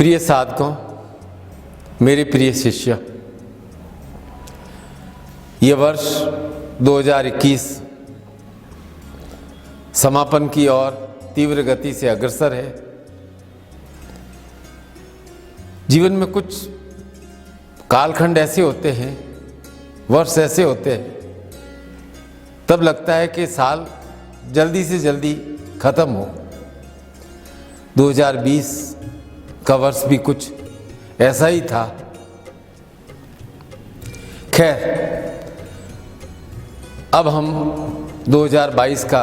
प्रिय साधकों, मेरे प्रिय शिष्य, ये वर्ष 2021 समापन की ओर तीव्र गति से अग्रसर है। जीवन में कुछ कालखंड ऐसे होते हैं, वर्ष ऐसे होते हैं, तब लगता है कि साल जल्दी से जल्दी खत्म हो। 2020 का वर्ष भी कुछ ऐसा ही था। खैर, अब हम 2022 का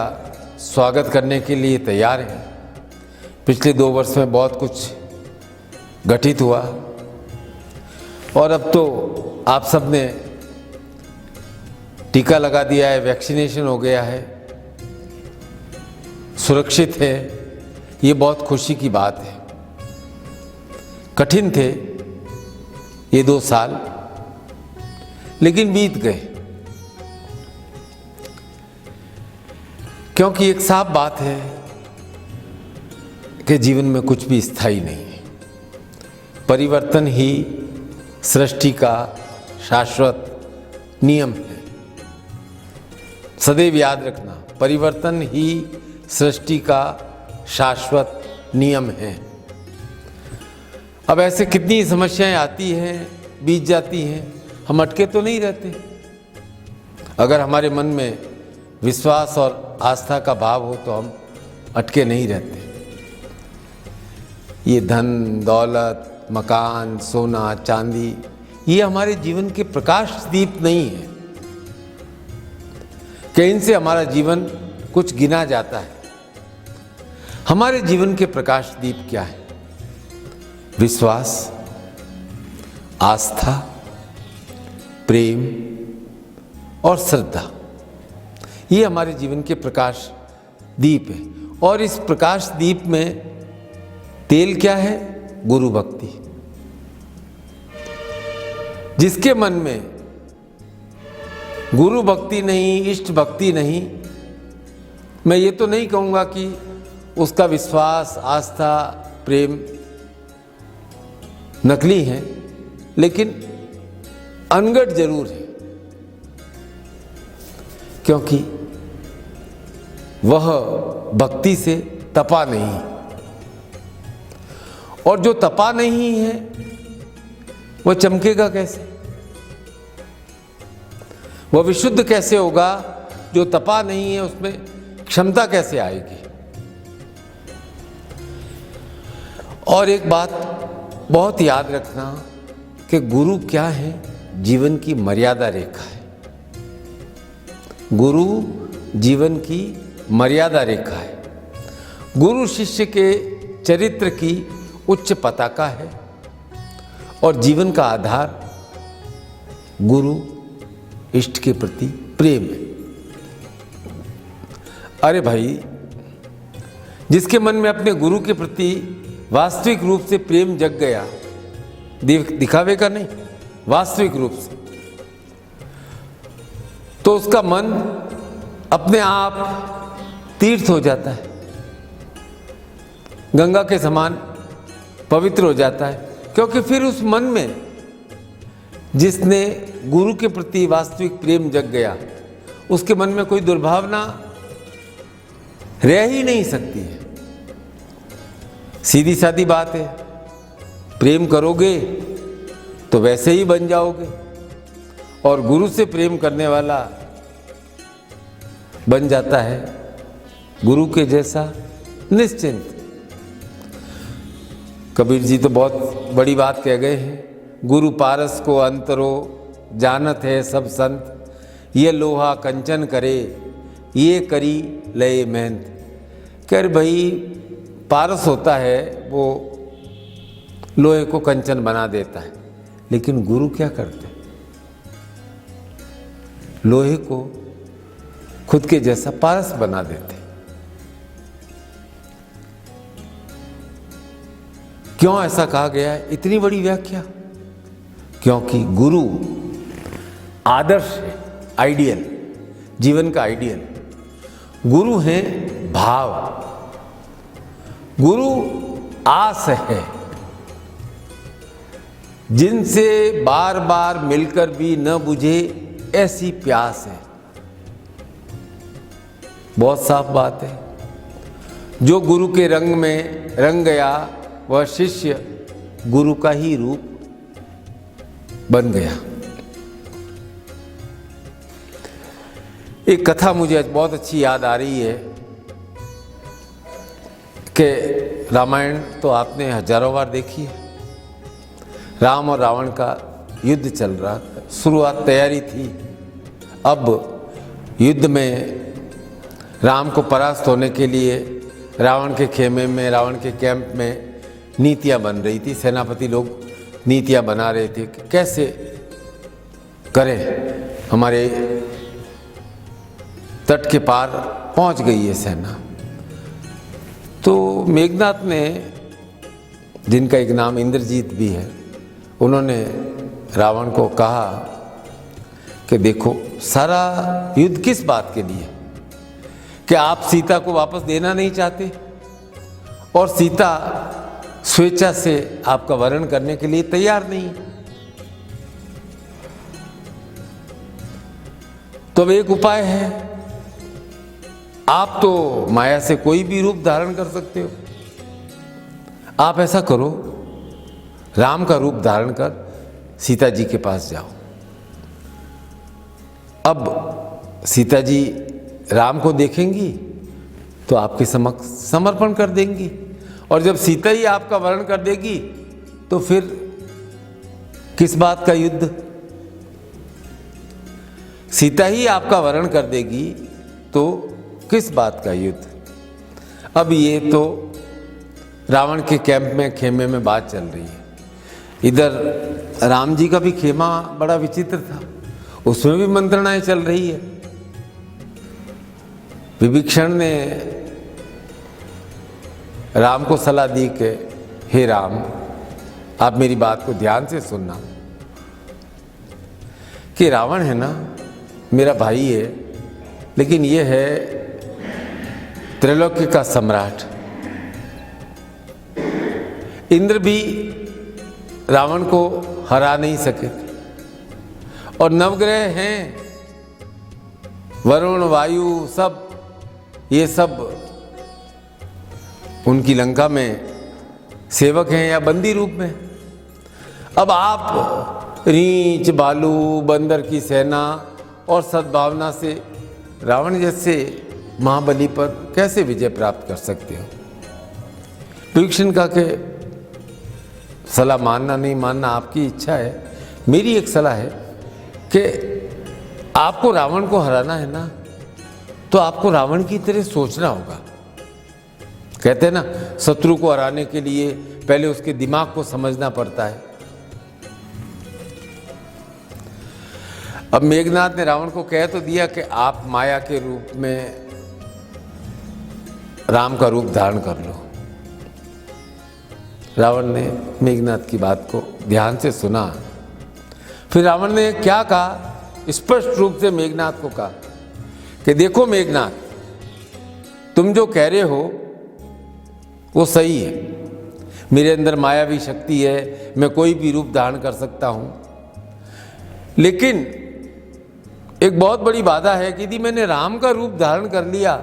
स्वागत करने के लिए तैयार हैं। पिछले 2 वर्ष में बहुत कुछ घटित हुआ और अब तो आप सब ने टीका लगा दिया है, वैक्सीनेशन हो गया है, सुरक्षित है। ये बहुत खुशी की बात है। कठिन थे ये 2 साल, लेकिन बीत गए, क्योंकि एक साफ बात है कि जीवन में कुछ भी स्थायी नहीं है। परिवर्तन ही सृष्टि का शाश्वत नियम है। सदैव याद रखना, परिवर्तन ही सृष्टि का शाश्वत नियम है। अब ऐसे कितनी समस्याएं आती हैं, बीत जाती हैं, हम अटके तो नहीं रहते। अगर हमारे मन में विश्वास और आस्था का भाव हो तो हम अटके नहीं रहते। ये धन दौलत, मकान, सोना, चांदी, ये हमारे जीवन के प्रकाश दीप नहीं है कि इनसे हमारा जीवन कुछ गिना जाता है। हमारे जीवन के प्रकाश दीप क्या है? विश्वास, आस्था, प्रेम और श्रद्धा, ये हमारे जीवन के प्रकाश दीप है। और इस प्रकाश दीप में तेल क्या है? गुरु भक्ति। जिसके मन में गुरु भक्ति नहीं, इष्ट भक्ति नहीं, मैं ये तो नहीं कहूँगा कि उसका विश्वास, आस्था, प्रेम नकली है, लेकिन अनगढ़ जरूर है, क्योंकि वह भक्ति से तपा नहीं। और जो तपा नहीं है वह चमकेगा कैसे? वह विशुद्ध कैसे होगा? जो तपा नहीं है उसमें क्षमता कैसे आएगी? और एक बात बहुत याद रखना कि गुरु क्या है? जीवन की मर्यादा रेखा है। गुरु जीवन की मर्यादा रेखा है। गुरु शिष्य के चरित्र की उच्च पताका है और जीवन का आधार गुरु इष्ट के प्रति प्रेम है। अरे भाई, जिसके मन में अपने गुरु के प्रति वास्तविक रूप से प्रेम जग गया, दिखावे का नहीं, वास्तविक रूप से, तो उसका मन अपने आप तीर्थ हो जाता है, गंगा के समान पवित्र हो जाता है। क्योंकि फिर उस मन में जिसने गुरु के प्रति वास्तविक प्रेम जग गया, उसके मन में कोई दुर्भावना रह ही नहीं सकती है। सीधी सादी बात है, प्रेम करोगे तो वैसे ही बन जाओगे, और गुरु से प्रेम करने वाला बन जाता है गुरु के जैसा निश्चिंत। कबीर जी तो बहुत बड़ी बात कह गए हैं, गुरु पारस को अंतरो जानत है सब संत, ये लोहा कंचन करे ये करी लय मेहनत। कह भाई, पारस होता है वो लोहे को कंचन बना देता है, लेकिन गुरु क्या करते? लोहे को खुद के जैसा पारस बना देते। क्यों ऐसा कहा गया है? इतनी बड़ी व्याख्या, क्योंकि गुरु आदर्श है, आइडियल, जीवन का आइडियल। गुरु है भाव, गुरु आस है, जिनसे बार बार मिलकर भी न बुझे ऐसी प्यास है। बहुत साफ बात है। जो गुरु के रंग में रंग गया वह शिष्य गुरु का ही रूप बन गया। एक कथा मुझे बहुत अच्छी याद आ रही है कि रामायण तो आपने हजारों बार देखी है। राम और रावण का युद्ध चल रहा, शुरुआत तैयारी थी। अब युद्ध में राम को परास्त होने के लिए रावण के खेमे में, रावण के कैंप में नीतियां बन रही थी। सेनापति लोग नीतियां बना रहे थे कि कैसे करें, हमारे तट के पार पहुंच गई है सेना। तो मेघनाथ ने, जिनका एक नाम इंद्रजीत भी है, उन्होंने रावण को कहा कि देखो, सारा युद्ध किस बात के लिए, कि आप सीता को वापस देना नहीं चाहते और सीता स्वेच्छा से आपका वरण करने के लिए तैयार नहीं। तो अब एक उपाय है, आप तो माया से कोई भी रूप धारण कर सकते हो। आप ऐसा करो, राम का रूप धारण कर सीता जी के पास जाओ। अब सीता जी राम को देखेंगी तो आपके समक्ष समर्पण कर देंगी, और जब सीता ही आपका वर्ण कर देगी तो फिर किस बात का युद्ध। सीता ही आपका वर्ण कर देगी तो किस बात का युद्ध। अब ये तो रावण के कैंप में, खेमे में बात चल रही है। इधर राम जी का भी खेमा बड़ा विचित्र था, उसमें भी मंत्रणाएं चल रही है। विभीषण ने राम को सलाह दी कि हे राम, आप मेरी बात को ध्यान से सुनना, कि रावण है ना मेरा भाई है, लेकिन ये है त्रैलोक्य का सम्राट। इंद्र भी रावण को हरा नहीं सके, और नवग्रह हैं, वरुण, वायु, सब ये सब उनकी लंका में सेवक हैं या बंदी रूप में। अब आप रीछ, भालू, बंदर की सेना और सद्भावना से रावण जैसे महाबली पर कैसे विजय प्राप्त कर सकते हो। विभीषण का के सलाह मानना नहीं मानना आपकी इच्छा है, मेरी एक सलाह है कि आपको रावण को हराना है ना, तो आपको रावण की तरह सोचना होगा। कहते हैं ना, शत्रु को हराने के लिए पहले उसके दिमाग को समझना पड़ता है। अब मेघनाथ ने रावण को कह तो दिया कि आप माया के रूप में राम का रूप धारण कर लो। रावण ने मेघनाथ की बात को ध्यान से सुना। फिर रावण ने क्या कहा, स्पष्ट रूप से मेघनाथ को कहा कि देखो मेघनाथ, तुम जो कह रहे हो वो सही है, मेरे अंदर मायावी शक्ति है, मैं कोई भी रूप धारण कर सकता हूं। लेकिन एक बहुत बड़ी बाधा है कि यदि मैंने राम का रूप धारण कर लिया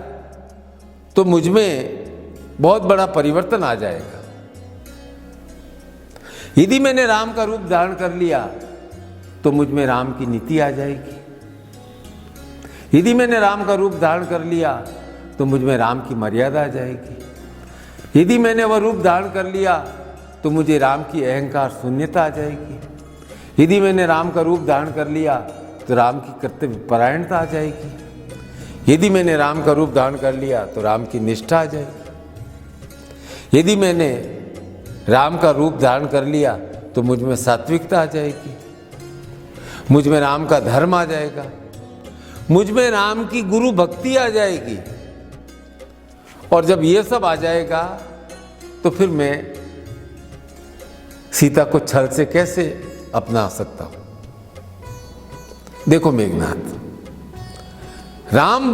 तो मुझ में बहुत बड़ा परिवर्तन आ जाएगा। यदि मैंने राम का रूप धारण कर लिया तो मुझ में राम की नीति आ जाएगी। यदि मैंने राम का रूप धारण कर लिया तो मुझ में राम की मर्यादा आ जाएगी। यदि मैंने वह रूप धारण कर लिया तो मुझे राम की अहंकार शून्यता आ जाएगी। यदि मैंने राम का रूप धारण कर लिया तो राम की कर्तव्य परायणता आ जाएगी। यदि मैंने राम का रूप धारण कर लिया तो राम की निष्ठा आ जाएगी। यदि मैंने राम का रूप धारण कर लिया तो मुझ में सात्विकता आ जाएगी, मुझ में राम का धर्म आ जाएगा, मुझ में राम की गुरु भक्ति आ जाएगी। और जब ये सब आ जाएगा तो फिर मैं सीता को छल से कैसे अपना सकता हूं। देखो मेघनाथ, राम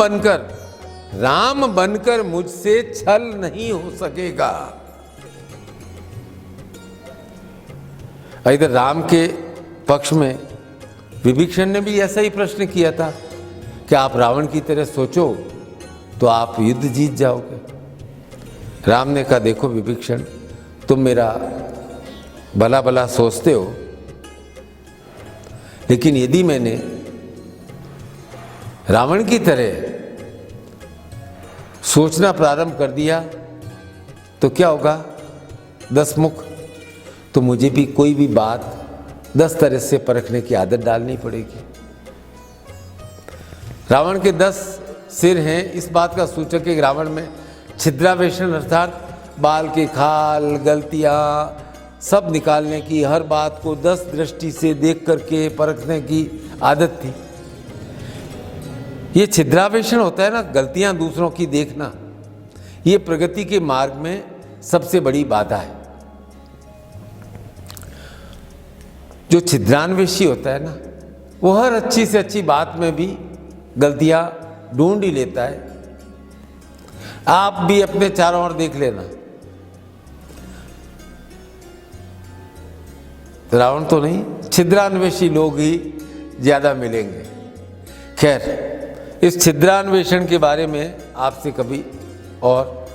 बनकर मुझसे छल नहीं हो सकेगा। इधर राम के पक्ष में विभीषण ने भी ऐसा ही प्रश्न किया था कि आप रावण की तरह सोचो तो आप युद्ध जीत जाओगे। राम ने कहा, देखो विभीषण, तुम मेरा भला भला सोचते हो, लेकिन यदि मैंने रावण की तरह सोचना प्रारंभ कर दिया तो क्या होगा? 10 मुख। तो मुझे भी कोई भी बात 10 तरह से परखने की आदत डालनी पड़ेगी। रावण के 10 सिर हैं, इस बात का सूचक है कि रावण में छिद्रावेशन अर्थात बाल के खाल, गलतियां सब निकालने की, हर बात को 10 दृष्टि से देख करके परखने की आदत थी। ये छिद्रावेशन होता है ना, गलतियां दूसरों की देखना, ये प्रगति के मार्ग में सबसे बड़ी बाधा है। जो छिद्रान्वेषी होता है ना, वो हर अच्छी से अच्छी बात में भी गलतियां ढूंढ ही लेता है। आप भी अपने चारों ओर देख लेना, रावण तो नहीं, छिद्रान्वेषी लोग ही ज्यादा मिलेंगे। खैर, इस छिद्रान्वेषण के बारे में आपसे कभी और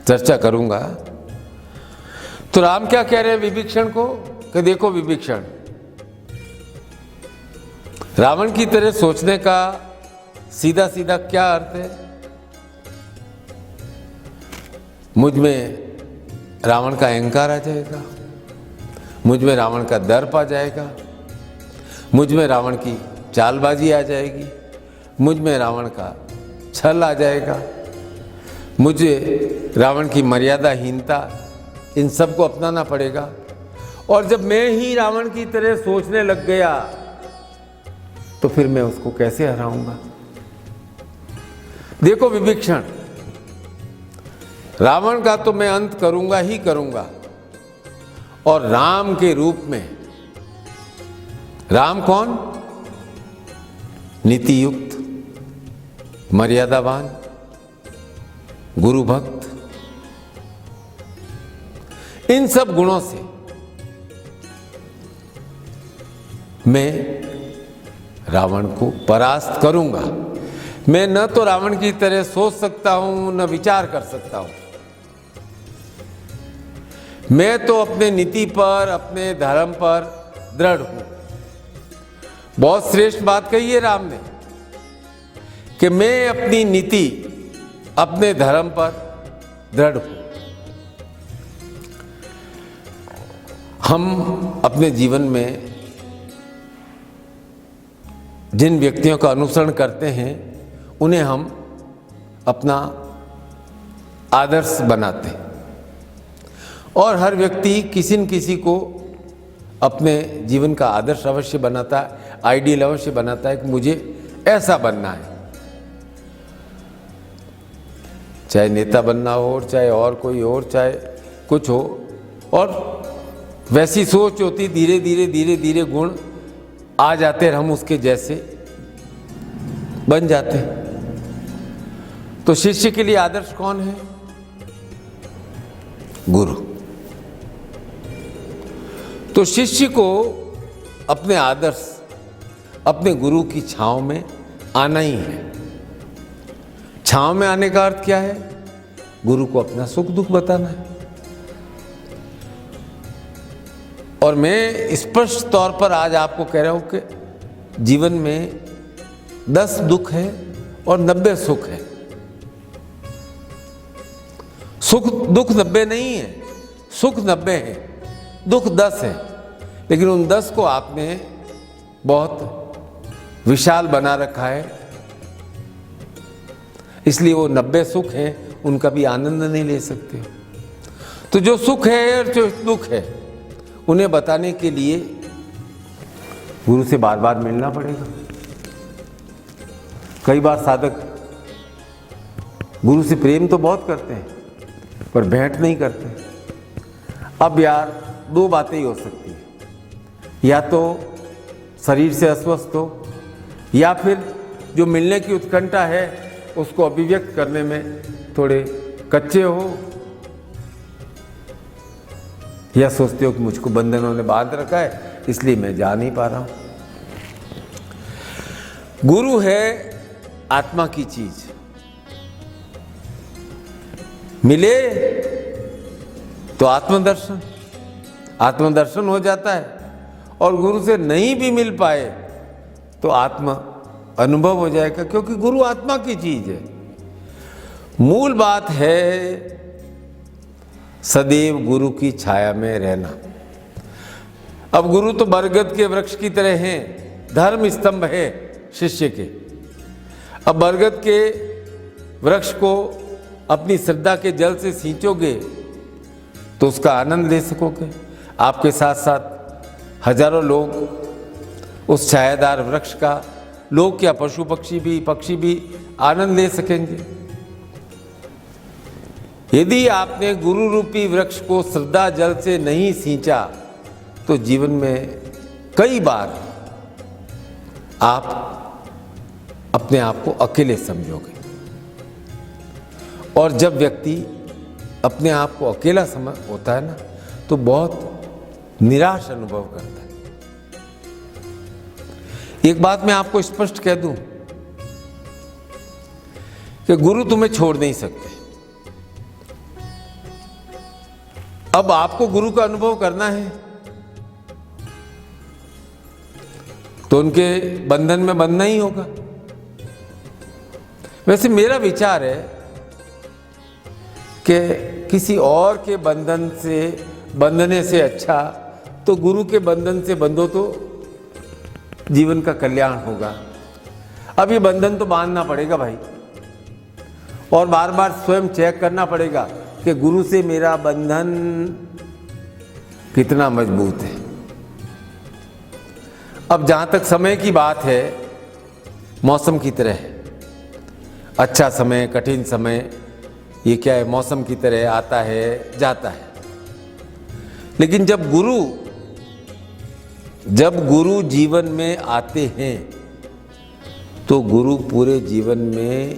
चर्चा करूंगा। तो राम क्या कह रहे हैं विभीषण को कि देखो विभीषण, रावण की तरह सोचने का सीधा सीधा क्या अर्थ है? मुझ में रावण का अहंकार आ जाएगा, मुझ में रावण का दर्प आ जाएगा, मुझ में रावण की चालबाजी आ जाएगी, मुझ में रावण का छल आ जाएगा, मुझे रावण की मर्यादाहीनता, इन सब को अपनाना पड़ेगा। और जब मैं ही रावण की तरह सोचने लग गया तो फिर मैं उसको कैसे हराऊंगा? देखो विभीषण, रावण का तो मैं अंत करूंगा ही करूंगा, और राम के रूप में, राम कौन? नीति युक्त, मर्यादावान, गुरु भक्त, इन सब गुणों से मैं रावण को परास्त करूंगा। मैं न तो रावण की तरह सोच सकता हूं, न विचार कर सकता हूं। मैं तो अपने नीति पर, अपने धर्म पर दृढ़ हूं। बहुत श्रेष्ठ बात कही है राम ने कि मैं अपनी नीति, अपने धर्म पर दृढ़ हूं। हम अपने जीवन में जिन व्यक्तियों का अनुसरण करते हैं उन्हें हम अपना आदर्श बनाते हैं, और हर व्यक्ति किसी न किसी को अपने जीवन का आदर्श अवश्य बनाता है, आइडियल अवश्य बनाता है कि मुझे ऐसा बनना है। चाहे नेता बनना हो, चाहे और कोई और, चाहे कुछ हो, और वैसी सोच होती, धीरे धीरे धीरे धीरे गुण आ जाते हैं, हम उसके जैसे बन जाते हैं। तो शिष्य के लिए आदर्श कौन है? गुरु। तो शिष्य को अपने आदर्श, अपने गुरु की छांव में आना ही है। छांव में आने का अर्थ क्या है? गुरु को अपना सुख दुख बताना है। और मैं स्पष्ट तौर पर आज आपको कह रहा हूं कि जीवन में 10 दुख है और 90 सुख है। सुख दुख 90 नहीं है, सुख 90 है, दुख 10 है। लेकिन उन 10 को आपने बहुत विशाल बना रखा है, इसलिए वो 90 सुख हैं, उनका भी आनंद नहीं ले सकते। तो जो सुख है और जो दुख है, उन्हें बताने के लिए गुरु से बार बार मिलना पड़ेगा। कई बार साधक गुरु से प्रेम तो बहुत करते हैं पर भेंट नहीं करते। अब यार 2 बातें ही हो सकती है, या तो शरीर से अस्वस्थ हो, या फिर जो मिलने की उत्कंठा है उसको अभिव्यक्त करने में थोड़े कच्चे हो, या सोचते हो कि मुझको बंधनों ने बांध रखा है इसलिए मैं जा नहीं पा रहा हूं। गुरु है आत्मा की चीज, मिले तो आत्मदर्शन, आत्मदर्शन हो जाता है, और गुरु से नहीं भी मिल पाए तो आत्मा अनुभव हो जाएगा, क्योंकि गुरु आत्मा की चीज है। मूल बात है सदैव गुरु की छाया में रहना। अब गुरु तो बरगद के वृक्ष की तरह हैं, धर्म स्तंभ है शिष्य के। अब बरगद के वृक्ष को अपनी श्रद्धा के जल से सींचोगे तो उसका आनंद ले सकोगे। आपके साथ साथ हजारों लोग उस छायादार वृक्ष का, लोग क्या पशु पक्षी भी आनंद ले सकेंगे। यदि आपने गुरु रूपी वृक्ष को श्रद्धा जल से नहीं सींचा तो जीवन में कई बार आप अपने आप को अकेले समझोगे। और जब व्यक्ति अपने आप को अकेला समझ होता है ना, तो बहुत निराश अनुभव करता है। एक बात मैं आपको स्पष्ट कह दूं कि गुरु तुम्हें छोड़ नहीं सकते। अब आपको गुरु का अनुभव करना है तो उनके बंधन में बंधना ही होगा। वैसे मेरा विचार है कि किसी और के बंधने से अच्छा तो गुरु के बंधन से बंधो तो जीवन का कल्याण होगा। अब ये बंधन तो बांधना पड़ेगा भाई, और बार बार स्वयं चेक करना पड़ेगा कि गुरु से मेरा बंधन कितना मजबूत है। अब जहां तक समय की बात है, मौसम की तरह है। अच्छा समय, कठिन समय, ये क्या है, मौसम की तरह आता है जाता है। लेकिन जब गुरु जीवन में आते हैं तो गुरु पूरे जीवन में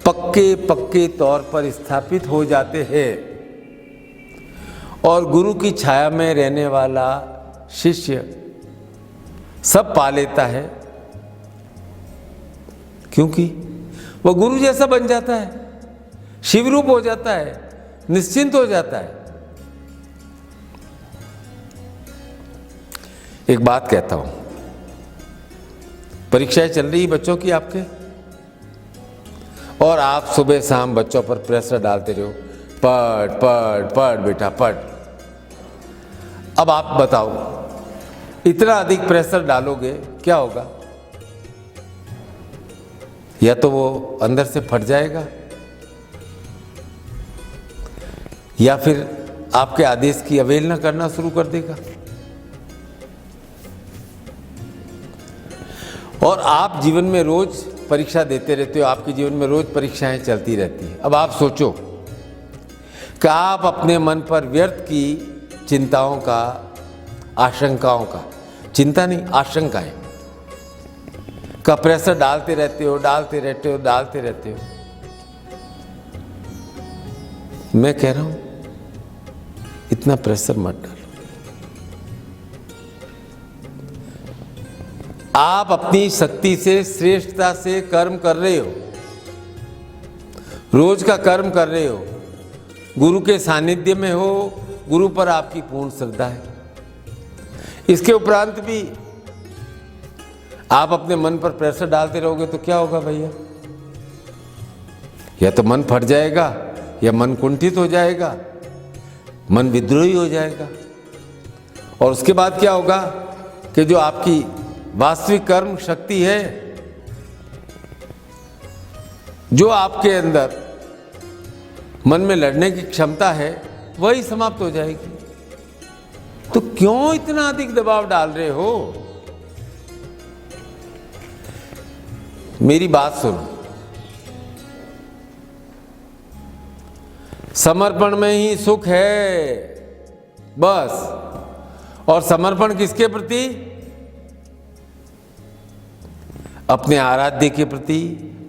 पक्के तौर पर स्थापित हो जाते हैं, और गुरु की छाया में रहने वाला शिष्य सब पा लेता है, क्योंकि वह गुरु जैसा बन जाता है, शिवरूप हो जाता है, निश्चिंत हो जाता है। एक बात कहता हूं, परीक्षाएं चल रही बच्चों की आपके, और आप सुबह शाम बच्चों पर प्रेशर डालते रहो, पढ़ बेटा पढ़। अब आप बताओ, इतना अधिक प्रेशर डालोगे क्या होगा? या तो वो अंदर से फट जाएगा, या फिर आपके आदेश की अवहेलना करना शुरू कर देगा। और आप जीवन में रोज परीक्षा देते रहते हो, आपके जीवन में रोज परीक्षाएं चलती रहती हैं। अब आप सोचो कि आप अपने मन पर व्यर्थ की चिंताओं का, आशंकाओं का, चिंता नहीं आशंकाएं का प्रेशर डालते रहते हो। मैं कह रहा हूं इतना प्रेशर मत डालो। आप अपनी शक्ति से, श्रेष्ठता से कर्म कर रहे हो, रोज का कर्म कर रहे हो, गुरु के सानिध्य में हो, गुरु पर आपकी पूर्ण श्रद्धा है। इसके उपरांत भी आप अपने मन पर प्रेशर डालते रहोगे तो क्या होगा भैया? या तो मन फट जाएगा, या मन कुंठित हो जाएगा, मन विद्रोही हो जाएगा। और उसके बाद क्या होगा कि जो आपकी वास्तविक कर्म शक्ति है, जो आपके अंदर मन में लड़ने की क्षमता है, वही समाप्त हो जाएगी। तो क्यों इतना अधिक दबाव डाल रहे हो? मेरी बात सुनो, समर्पण में ही सुख है बस। और समर्पण किसके प्रति? अपने आराध्य के प्रति,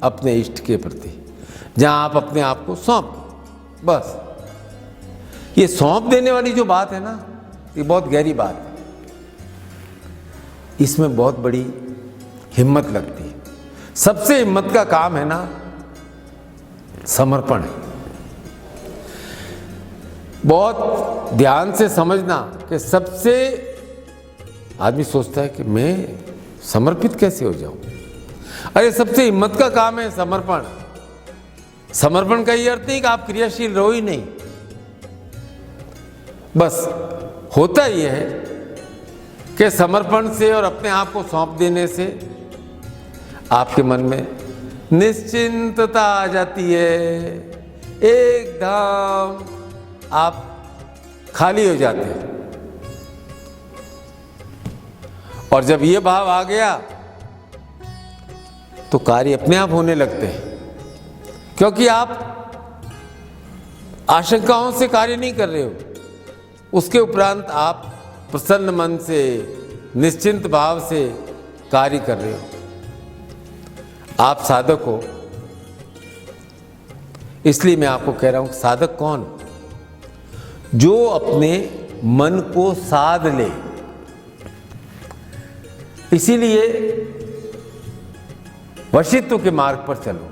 अपने इष्ट के प्रति, जहां आप अपने आप को सौंप, बस। ये सौंप देने वाली जो बात है ना, ये बहुत गहरी बात है। इसमें बहुत बड़ी हिम्मत लगती है। सबसे हिम्मत का काम है ना समर्पण है। बहुत ध्यान से समझना कि सबसे आदमी सोचता है कि मैं समर्पित कैसे हो जाऊं। अरे सबसे हिम्मत का काम है समर्पण। समर्पण का ये अर्थ नहीं कि आप क्रियाशील रहो ही नहीं, बस होता यह है कि समर्पण से और अपने आप को सौंप देने से आपके मन में निश्चिंतता आ जाती है, एकदम आप खाली हो जाते हैं। और जब ये भाव आ गया तो कार्य अपने आप होने लगते हैं, क्योंकि आप आशंकाओं से कार्य नहीं कर रहे हो। उसके उपरांत आप प्रसन्न मन से, निश्चिंत भाव से कार्य कर रहे हो। आप साधक हो, इसलिए मैं आपको कह रहा हूं साधक कौन? जो अपने मन को साध ले। इसीलिए वशित्व के मार्ग पर चलो।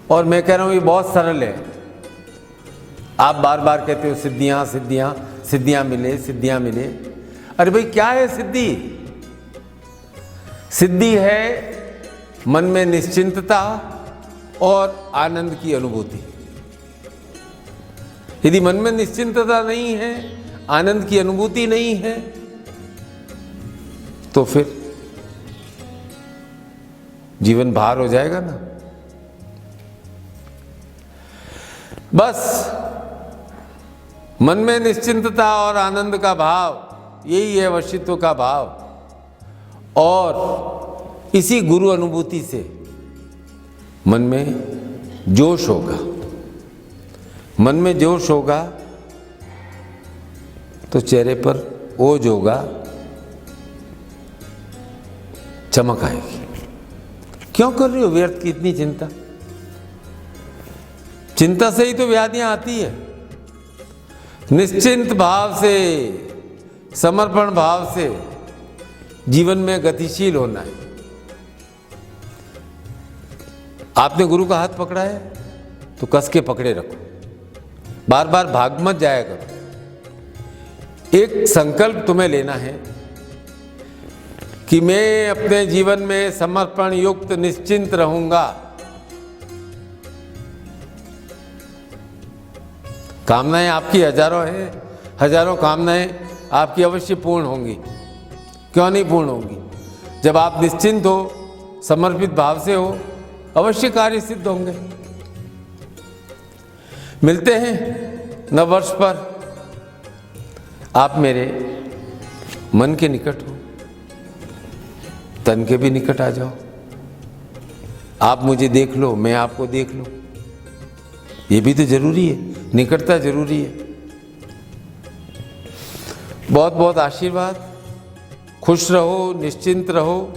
और मैं कह रहा हूं ये बहुत सरल है। आप बार बार कहते हो सिद्धियां सिद्धियां सिद्धियां मिले, सिद्धियां मिले। अरे भाई क्या है सिद्धि? सिद्धि है मन में निश्चिंतता और आनंद की अनुभूति। यदि मन में निश्चिंतता नहीं है, आनंद की अनुभूति नहीं है, तो फिर जीवन भार हो जाएगा ना। बस मन में निश्चिंतता और आनंद का भाव, यही है वशित्व का भाव। और इसी गुरु अनुभूति से मन में जोश होगा। मन में जोश होगा तो चेहरे पर ओज होगा, चमक आएगी। क्यों कर रही हो व्यर्थ की इतनी चिंता? चिंता से ही तो व्याधियां आती है। निश्चिंत भाव से, समर्पण भाव से जीवन में गतिशील होना है। आपने गुरु का हाथ पकड़ा है तो कस के पकड़े रखो, बार बार भाग मत जाया करो। एक संकल्प तुम्हें लेना है कि मैं अपने जीवन में समर्पण युक्त निश्चिंत रहूंगा। कामनाएं आपकी हजारों हैं, हजारों कामनाएं आपकी अवश्य पूर्ण होंगी। क्यों नहीं पूर्ण होंगी? जब आप निश्चिंत हो, समर्पित भाव से हो, अवश्य कार्य सिद्ध होंगे। मिलते हैं नववर्ष पर। आप मेरे मन के निकट हो, तन के भी निकट आ जाओ। आप मुझे देख लो, मैं आपको देख लो। ये भी तो जरूरी है, निकटता जरूरी है। बहुत बहुत आशीर्वाद। खुश रहो, निश्चिंत रहो,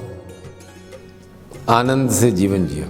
आनंद से जीवन जियो।